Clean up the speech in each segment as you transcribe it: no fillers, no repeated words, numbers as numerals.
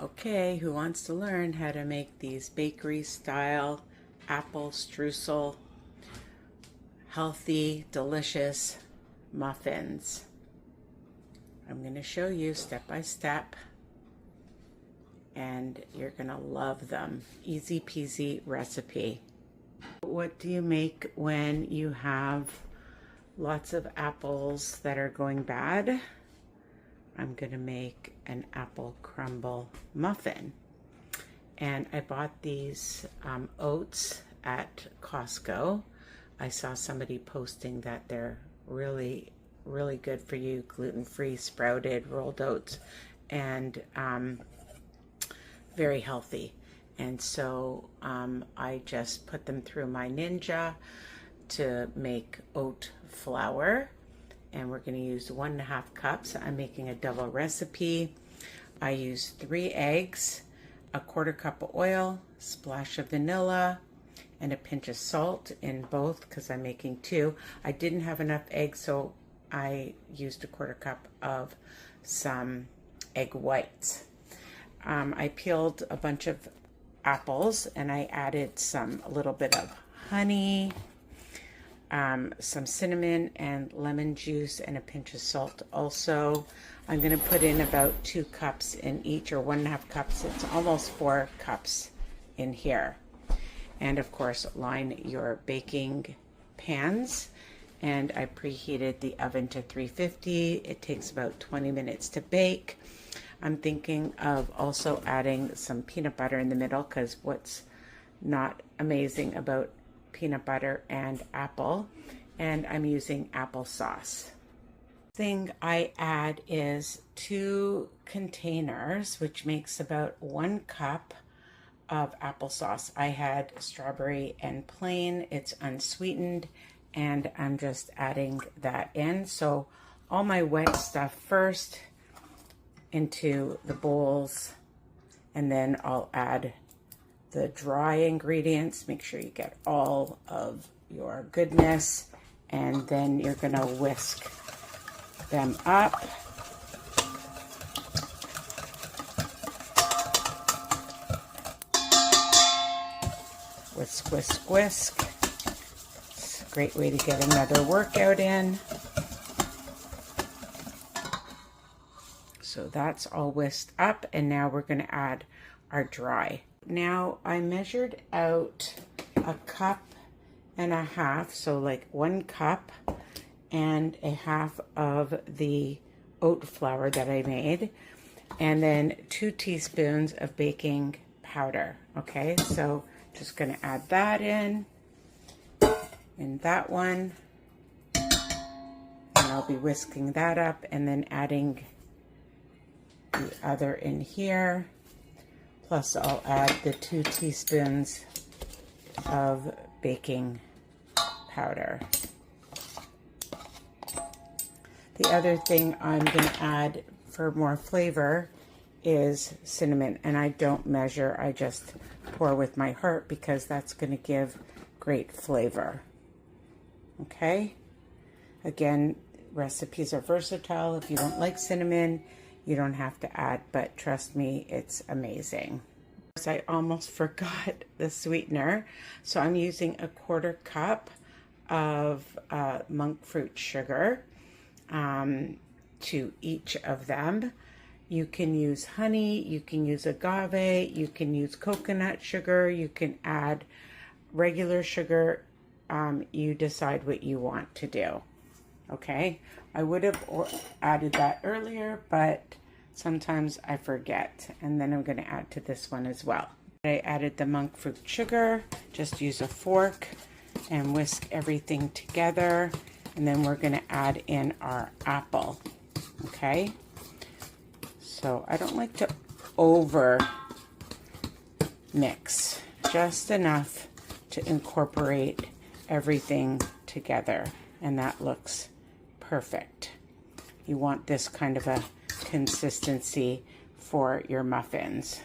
Okay, who wants to learn how to make these bakery style apple streusel healthy, delicious muffins? I'm going to show you step by step and you're going to love them. Easy peasy recipe. What do you make when you have lots of apples that are going bad? I'm going to make an apple crumble muffin. And I bought these oats at Costco. I saw somebody posting that they're really good for you, gluten-free, sprouted, rolled oats, and very healthy. And so I just put them through my Ninja to make oat flour. And we're going to use 1.5 cups. I'm making a double recipe. I use 3 eggs, a 1/4 cup of oil, splash of vanilla, and a pinch of salt in both because I'm making 2. I didn't have enough eggs, so I used a 1/4 cup of some egg whites. I peeled a bunch of apples and I added a little bit of honey, some cinnamon and lemon juice, and a pinch of salt. Also, I'm going to put in about 2 cups in each, or 1.5 cups. It's almost 4 cups in here. And of course, line your baking pans. And I preheated the oven to 350. It takes about 20 minutes to bake. I'm thinking of also adding some peanut butter in the middle, because what's not amazing about peanut butter and apple, and I'm using applesauce. Thing I add is 2 containers, which makes about 1 cup of applesauce. I had strawberry and plain, it's unsweetened, and I'm just adding that in. So all my wet stuff first into the bowls, and then I'll add the dry ingredients. Make sure you get all of your goodness, and then you're gonna whisk them up. Whisk, whisk, whisk. It's a great way to get another workout in. So that's all whisked up, and now we're gonna add our dry. Now I measured out 1.5 cups, so like 1 cup and 1/2 of the oat flour that I made, and then 2 teaspoons of baking powder. Okay, so just gonna add that in that one, and I'll be whisking that up and then adding the other in here. Plus I'll add the 2 teaspoons of baking powder. The other thing I'm going to add for more flavor is cinnamon, and I don't measure, I just pour with my heart because that's going to give great flavor. Okay? Again, recipes are versatile. If you don't like cinnamon, you don't have to add, but trust me, it's amazing. I almost forgot the sweetener, so I'm using a 1/4 cup of monk fruit sugar to each of them. You can use honey, you can use agave, you can use coconut sugar, you can add regular sugar. You decide what you want to do. Okay, I would have added that earlier, but sometimes I forget, and then I'm going to add to this one as well. I added the monk fruit sugar. Just use a fork and whisk everything together, and then we're going to add in our apple. Okay, so I don't like to over mix, just enough to incorporate everything together, and that looks perfect. You want this kind of a consistency for your muffins.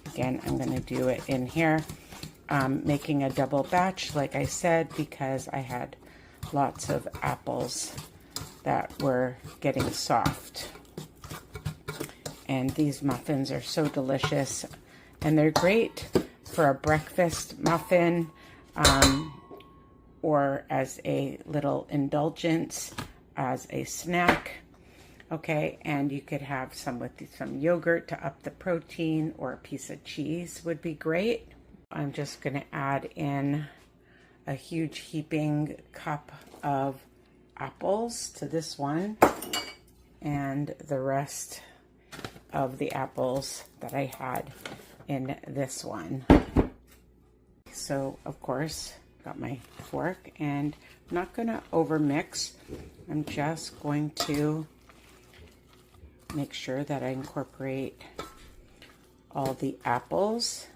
Again, I'm going to do it in here, making a double batch, like I said, because I had lots of apples that were getting soft. And these muffins are so delicious, and they're great for a breakfast muffin, or as a little indulgence, as a snack. Okay, and you could have some with some yogurt to up the protein, or a piece of cheese would be great. I'm just going to add in a huge heaping cup of apples to this one, and the rest of the apples that I had in this one. So of course, got my fork, and I'm not going to over mix. I'm just going to make sure that I incorporate all the apples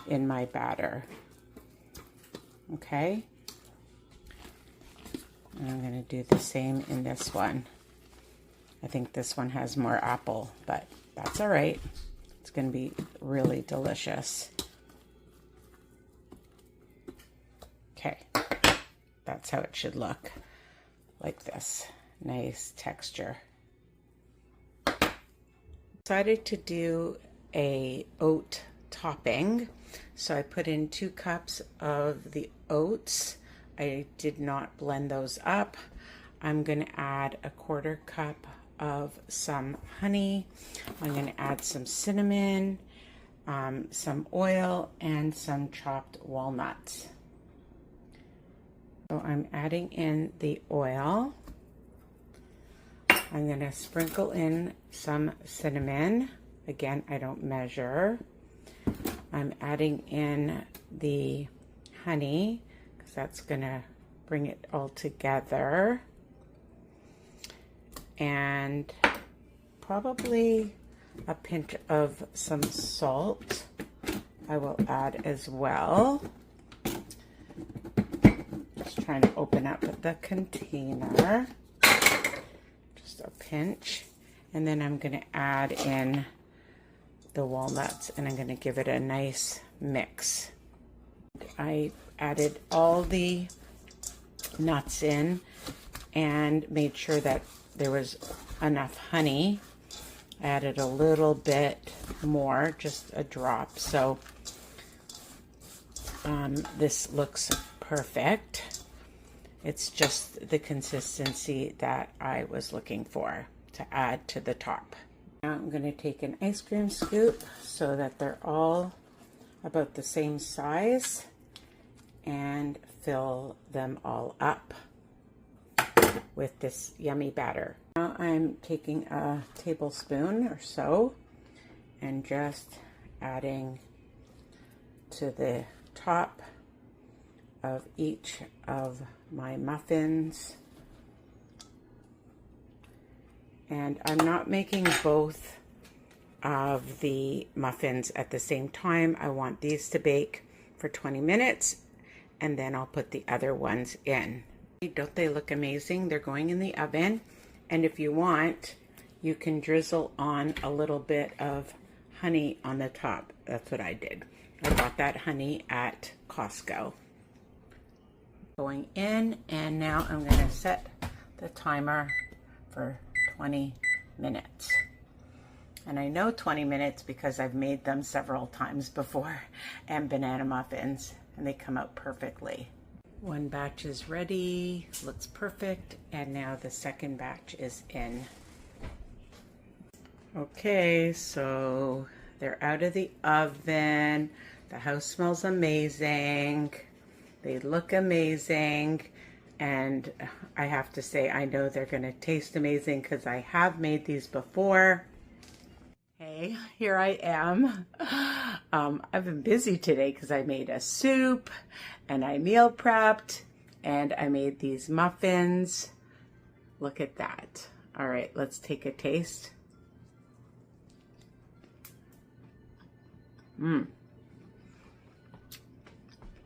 in my batter. Okay, and I'm going to do the same in this one. I think this one has more apple, but that's all right. It's going to be really delicious. Okay, that's how it should look, like this. Nice texture. Decided to do a oat topping, so I put in 2 cups of the oats. I did not blend those up. I'm going to add a 1/4 cup of some honey. I'm going to add some cinnamon, some oil, and some chopped walnuts. So I'm adding in the oil. I'm going to sprinkle in some cinnamon. Again, I don't measure. I'm adding in the honey, because that's going to bring it all together. And probably a pinch of some salt I will add as well. Just trying to open up the container. Just a pinch. And then I'm going to add in the walnuts, and I'm going to give it a nice mix. I added all the nuts in and made sure that there was enough honey. I added a little bit more, just a drop. So this looks perfect. It's just the consistency that I was looking for to add to the top. Now I'm going to take an ice cream scoop so that they're all about the same size, and fill them all up with this yummy batter. Now I'm taking a tablespoon or so and just adding to the top of each of my muffins. And I'm not making both of the muffins at the same time. I want these to bake for 20 minutes, and then I'll put the other ones in. Don't they look amazing? They're going in the oven, and if you want, you can drizzle on a little bit of honey on the top. That's what I did. I bought that honey at Costco. Going in, and now I'm going to set the timer for 20 minutes. And I know 20 minutes because I've made them several times before, and banana muffins, and they come out perfectly. One batch is ready, looks perfect, and now the second batch is in. Okay, so they're out of the oven. The house smells amazing. They look amazing. And I have to say, I know they're going to taste amazing because I have made these before. Hey, here I am. I've been busy today because I made a soup, and I meal prepped, and I made these muffins. Look at that. All right, let's take a taste.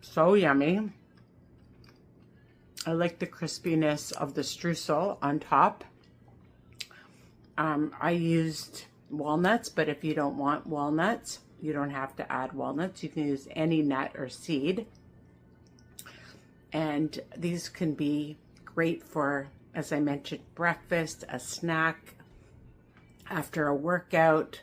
So yummy. I like the crispiness of the streusel on top. I used walnuts, but if you don't want walnuts, you don't have to add walnuts. You can use any nut or seed. And these can be great for, as I mentioned, breakfast, a snack, after a workout,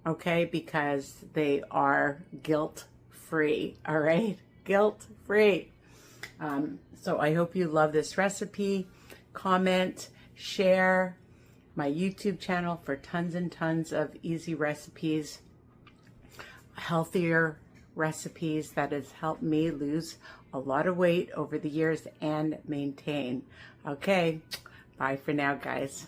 okay? Because they are guilt-free, all right? Guilt-free. So I hope you love this recipe. Comment, share my YouTube channel for tons and tons of easy recipes, healthier recipes that has helped me lose a lot of weight over the years and maintain. Okay, bye for now, guys.